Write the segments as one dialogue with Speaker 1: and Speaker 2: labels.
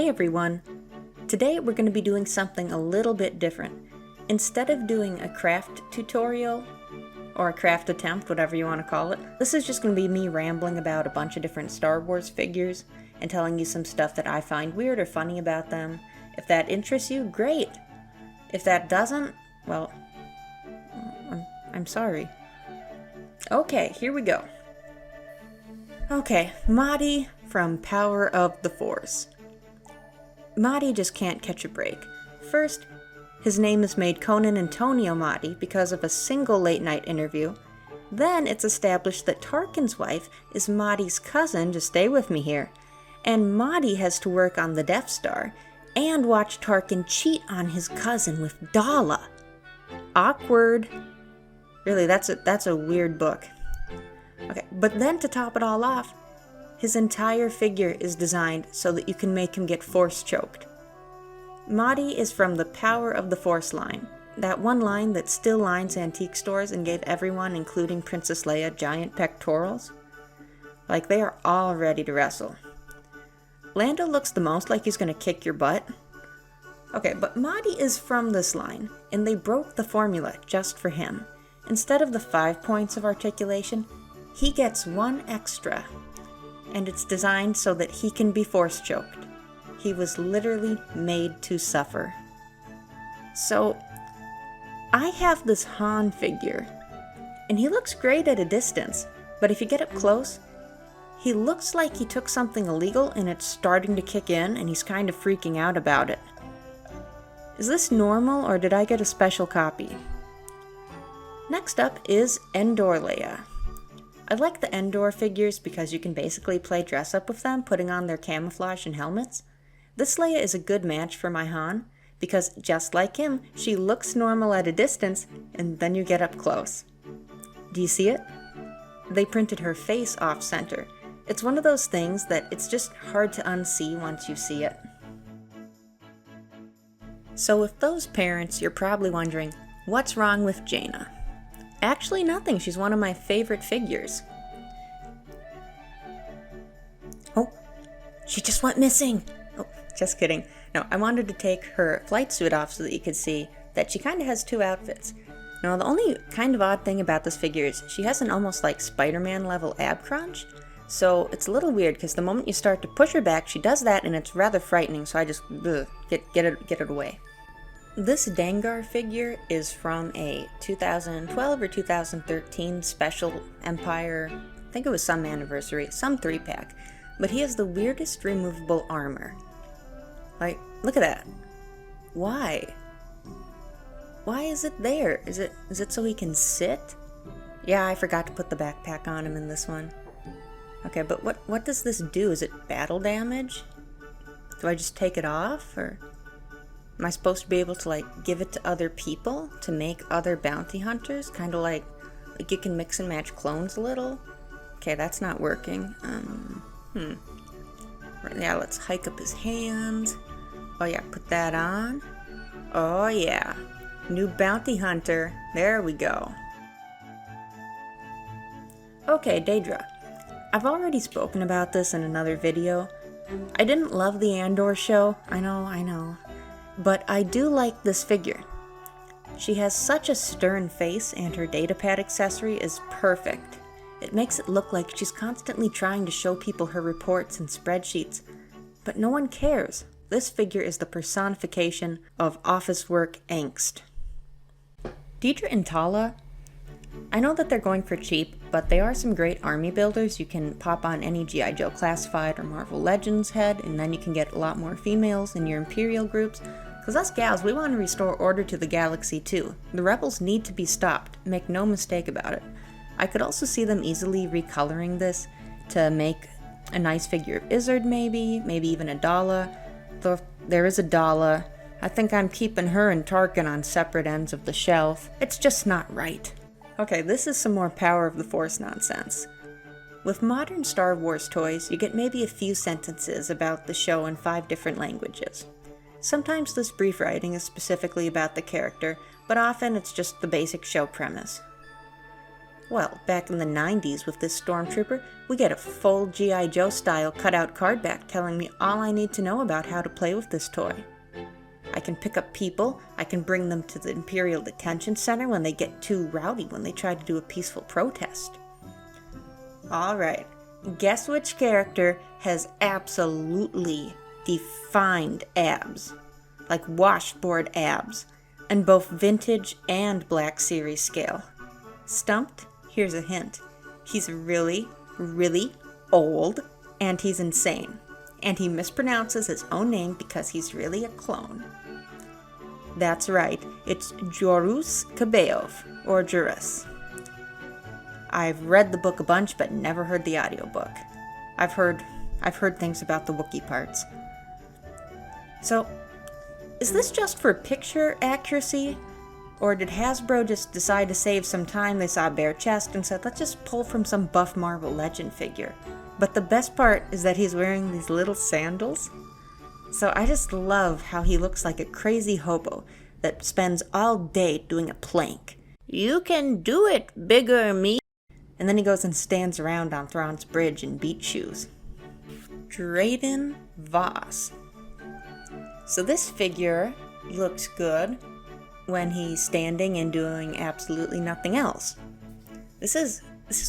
Speaker 1: Hey everyone! Today we're going to be doing something a little bit different. Instead of doing a craft tutorial, or a craft attempt, whatever you want to call it, this is just going to be me rambling about a bunch of different Star Wars figures and telling you some stuff that I find weird or funny about them. If that interests you, great! If that doesn't, well, I'm sorry. Okay, here we go. Okay, Mahdi from Power of the Force. Mahdi just can't catch a break. First, his name is made Conan Antonio Mahdi because of a single late-night interview. Then it's established that Tarkin's wife is Mahdi's cousin, just stay with me here, and Mahdi has to work on the Death Star and watch Tarkin cheat on his cousin with Daala. Awkward. Really, that's a weird book. Okay, but then to top it all off, his entire figure is designed so that you can make him get force choked. Mahdi is from the Power of the Force line, that one line that still lines antique stores and gave everyone, including Princess Leia, giant pectorals. Like, they are all ready to wrestle. Lando looks the most like he's gonna kick your butt. Okay, but Mahdi is from this line, and they broke the formula just for him. Instead of the 5 points of articulation, he gets 1 extra. And it's designed so that he can be force choked. He was literally made to suffer. So, I have this Han figure, and he looks great at a distance, but if you get up close, he looks like he took something illegal and it's starting to kick in and he's kind of freaking out about it. Is this normal or did I get a special copy? Next up is Endor Leia. I like the Endor figures because you can basically play dress up with them, putting on their camouflage and helmets. This Leia is a good match for my Han, because just like him, she looks normal at a distance, and then you get up close. Do you see it? They printed her face off-center. It's one of those things that it's just hard to unsee once you see it. So with those parents, you're probably wondering, what's wrong with Jaina? Actually, nothing. She's one of my favorite figures. Oh, she just went missing. Oh, just kidding. No, I wanted to take her flight suit off so that you could see that she kind of has 2 outfits. Now, the only kind of odd thing about this figure is she has an almost like Spider-Man level ab crunch. So it's a little weird because the moment you start to push her back, she does that and it's rather frightening. So I just get it away. This Dengar figure is from a 2012 or 2013 special Empire, I think it was some anniversary, some 3-pack, but he has the weirdest removable armor. Like, look at that. Why? Why is it there? Is it so he can sit? Yeah, I forgot to put the backpack on him in this one. Okay, but what does this do? Is it battle damage? Do I just take it off, or am I supposed to be able to, like, give it to other people to make other bounty hunters? Kind of like you can mix and match clones a little? Okay, that's not working. Right now, let's hike up his hands. Oh yeah, put that on. Oh yeah. New bounty hunter. There we go. Okay, Daedra. I've already spoken about this in another video. I didn't love the Andor show. I know. But I do like this figure. She has such a stern face and her datapad accessory is perfect. It makes it look like she's constantly trying to show people her reports and spreadsheets. But no one cares. This figure is the personification of office work angst. Dedra and Tala. I know that they're going for cheap, but they are some great army builders. You can pop on any G.I. Joe Classified or Marvel Legends head, and then you can get a lot more females in your Imperial groups. Because us gals, we want to restore order to the galaxy too. The rebels need to be stopped, make no mistake about it. I could also see them easily recoloring this to make a nice figure of Izzard maybe even a Daala. Though there is a Daala, I think I'm keeping her and Tarkin on separate ends of the shelf. It's just not right. Okay, this is some more Power of the Force nonsense. With modern Star Wars toys, you get maybe a few sentences about the show in 5 different languages. Sometimes this brief writing is specifically about the character, but often it's just the basic show premise. Well, back in the 90s with this Stormtrooper, we get a full G.I. Joe style cutout card back telling me all I need to know about how to play with this toy. I can pick up people, I can bring them to the Imperial Detention Center when they get too rowdy when they try to do a peaceful protest. Alright, guess which character has absolutely defined abs, like washboard abs, in both vintage and Black Series scale. Stumped? Here's a hint. He's really, really old, and he's insane. And he mispronounces his own name because he's really a clone. That's right, it's Jorus C'baoth, or Jorus. I've read the book a bunch, but never heard the audiobook. I've heard things about the Wookiee parts. So, is this just for picture accuracy? Or did Hasbro just decide to save some time? They saw a bare chest and said, let's just pull from some buff Marvel Legend figure. But the best part is that he's wearing these little sandals. So I just love how he looks like a crazy hobo that spends all day doing a plank. You can do it, bigger me. And then he goes and stands around on Thrawn's bridge in beach shoes. Drayden Voss. So this figure looks good when he's standing and doing absolutely nothing else. This is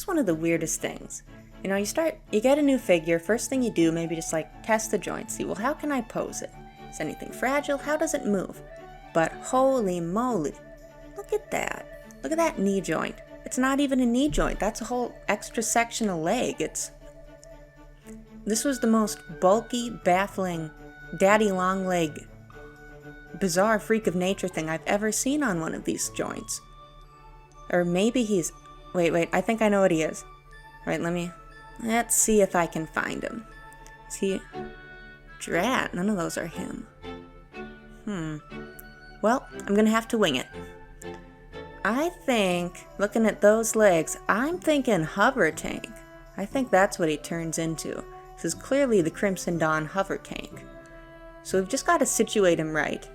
Speaker 1: one of the weirdest things. You know, you get a new figure, first thing you do, maybe just like test the joint, see, well, how can I pose it? Is anything fragile? How does it move? But holy moly, look at that. Look at that knee joint. It's not even a knee joint, that's a whole extra section of leg. This was the most bulky, baffling, daddy long leg, bizarre freak of nature thing I've ever seen on one of these joints. Or maybe he's... Wait, I think I know what he is. Alright, let's see if I can find him. Is he... Drat, none of those are him. Well, I'm gonna have to wing it. I think, looking at those legs, I'm thinking hover tank. I think that's what he turns into. This is clearly the Crimson Dawn hover tank. So we've just got to situate him right.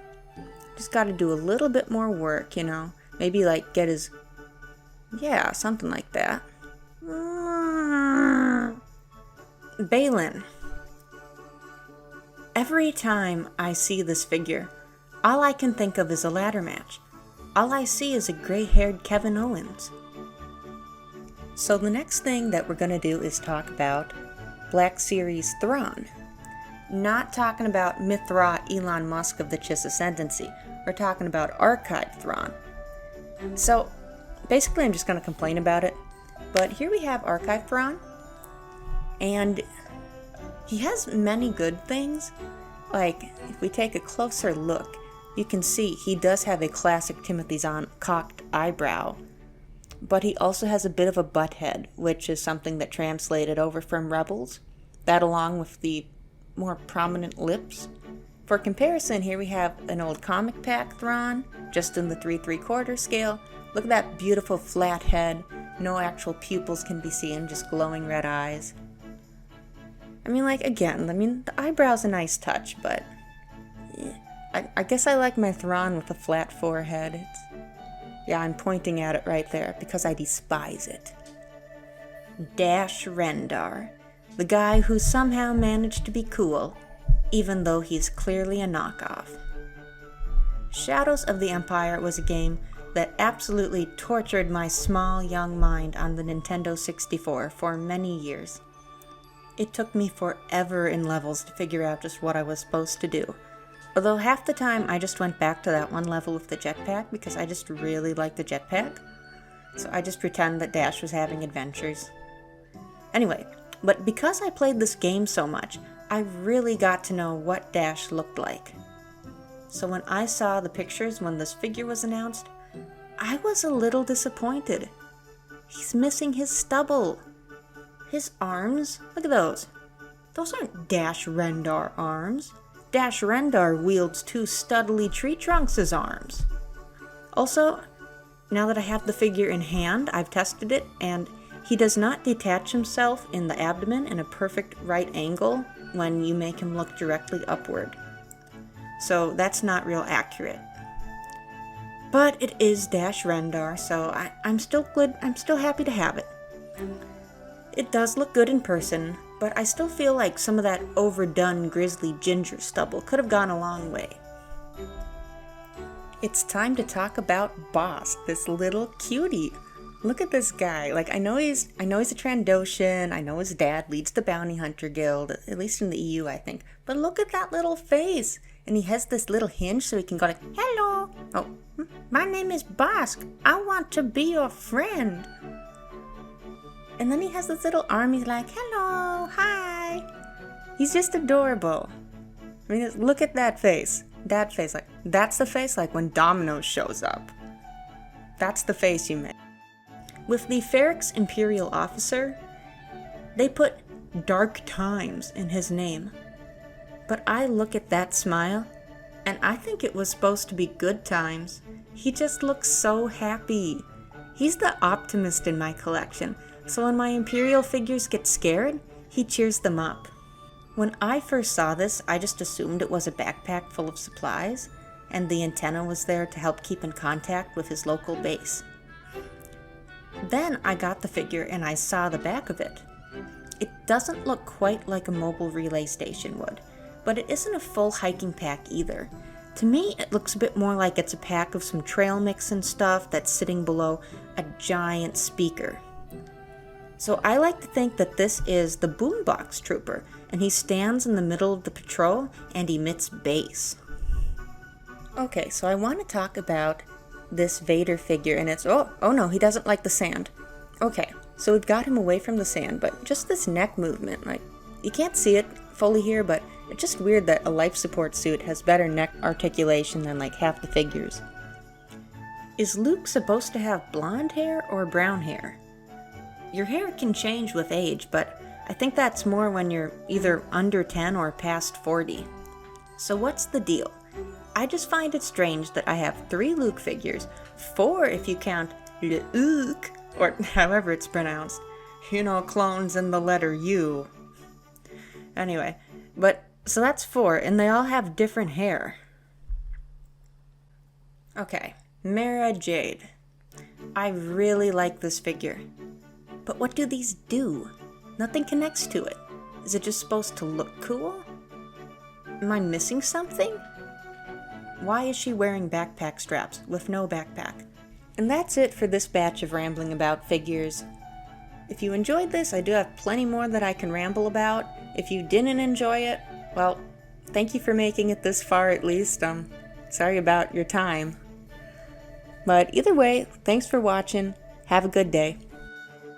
Speaker 1: Just got to do a little bit more work, you know. Maybe like get his... Yeah, something like that. Baylan. Every time I see this figure, all I can think of is a ladder match. All I see is a gray-haired Kevin Owens. So the next thing that we're going to do is talk about Black Series Thrawn. Not talking about Mythra Elon Musk of the Chiss Ascendancy. We're talking about Archive Thrawn. So, basically I'm just going to complain about it. But here we have Archive Thrawn. And he has many good things. Like, if we take a closer look, you can see he does have a classic Timothy Zahn cocked eyebrow. But he also has a bit of a butt head, which is something that translated over from Rebels. That along with the more prominent lips. For comparison, here we have an old comic pack Thrawn, just in the 3 3/4 scale. Look at that beautiful flat head. No actual pupils can be seen, just glowing red eyes. I mean, the eyebrow's a nice touch, but... I guess I like my Thrawn with a flat forehead. Yeah, I'm pointing at it right there, because I despise it. Dash Rendar. The guy who somehow managed to be cool, even though he's clearly a knockoff. Shadows of the Empire was a game that absolutely tortured my small young mind on the Nintendo 64 for many years. It took me forever in levels to figure out just what I was supposed to do. Although half the time I just went back to that one level with the jetpack because I just really liked the jetpack. So I just pretend that Dash was having adventures. Anyway, but because I played this game so much, I really got to know what Dash looked like. So when I saw the pictures when this figure was announced, I was a little disappointed. He's missing his stubble. His arms, look at those. Those aren't Dash Rendar arms. Dash Rendar wields 2 studly tree trunks as arms. Also, now that I have the figure in hand, I've tested it, and he does not detach himself in the abdomen in a perfect right angle when you make him look directly upward. So that's not real accurate. But it is Dash Rendar, so I'm still good. I'm still happy to have it. It does look good in person, but I still feel like some of that overdone grizzly ginger stubble could have gone a long way. It's time to talk about Bossk, this little cutie. Look at this guy. Like, I know he's a Trandoshan. I know his dad leads the Bounty Hunter Guild, at least in the EU, I think. But look at that little face. And he has this little hinge so he can go like, "Hello. Oh, my name is Bossk. I want to be your friend." And then he has this little arm. He's like, "Hello, hi." He's just adorable. I mean, look at that face. That face, like, that's the face like when Domino's shows up. That's the face you make. With the Feryx Imperial Officer, they put Dark Times in his name. But I look at that smile, and I think it was supposed to be good times. He just looks so happy. He's the optimist in my collection, so when my Imperial figures get scared, he cheers them up. When I first saw this, I just assumed it was a backpack full of supplies, and the antenna was there to help keep in contact with his local base. Then I got the figure and I saw the back of it. It doesn't look quite like a mobile relay station would, but it isn't a full hiking pack either. To me, it looks a bit more like it's a pack of some trail mix and stuff that's sitting below a giant speaker. So I like to think that this is the Boombox Trooper, and he stands in the middle of the patrol and emits bass. Okay, so I want to talk about this Vader figure, and it's, oh no, he doesn't like the sand. Okay, so we've got him away from the sand, but just this neck movement, like, you can't see it fully here, but it's just weird that a life support suit has better neck articulation than like half the figures. Is Luke supposed to have blonde hair or brown hair? Your hair can change with age, but I think that's more when you're either under 10 or past 40. So what's the deal? I just find it strange that I have 3 Luke figures, 4 if you count Luke, or however it's pronounced. You know, clones in the letter U. Anyway, but, so that's 4, and they all have different hair. Okay, Mara Jade. I really like this figure. But what do these do? Nothing connects to it. Is it just supposed to look cool? Am I missing something? Why is she wearing backpack straps with no backpack? And that's it for this batch of rambling about figures. If you enjoyed this, I do have plenty more that I can ramble about. If you didn't enjoy it, well, thank you for making it this far at least. Sorry about your time. But either way, thanks for watching. Have a good day.